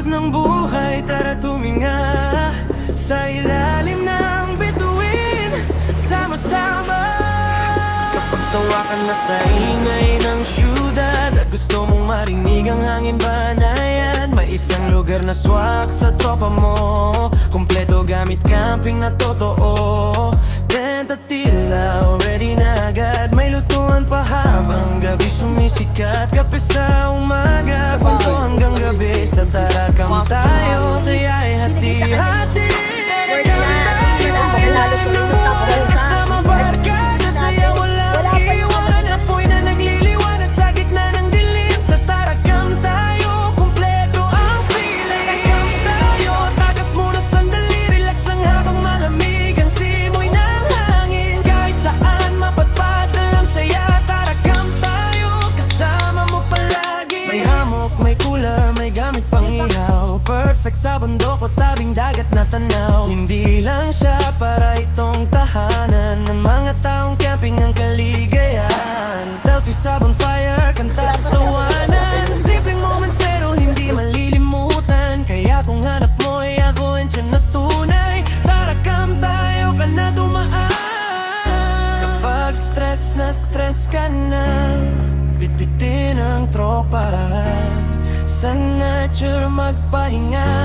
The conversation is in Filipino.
ng buhay, tara tuminga sa ilalim ng bituin, sama-sama. Kapag sawa ka na sa ingay ng syudad at gusto mong marinig ang hangin banayan, may isang lugar na swak sa tropa mo, kumpleto gamit camping na totoo. Tent at tila, ready na agad, may lutuan pa habang gabi sumisikat. Kape sa umaga, kwento hanggang gabi, sa Tarakam tayo, saya ay hati-hati. Kasama barkada, saya walang iwan, apoy na nagliliwanag sa gitna ng dilim. Sa Tarakam tayo, kumpleto ang feeling. Tarakam tayo, tagas muna sandali, relax lang habang malamig ang simoy ng hangin. Kahit saan mapatpat na lang saya, Tarakam tayo, kasama mo palagi. May hamok, may cooler, may gamit pang ihaw, perfect sa bundok o tabing dagat na tanaw. Hindi lang siya para itong tahanan ng mga taong camping ang kaligayahan. Selfie sa bonfire, kanta at tawanan, simpleng moments pero hindi malilimutan. Kaya kung hanap mo ay ako andyan na tunay, Tarakam tayo ka na dumaan. Kapag stress ka na, bitbitin ang tropa, sa nature magpahinga.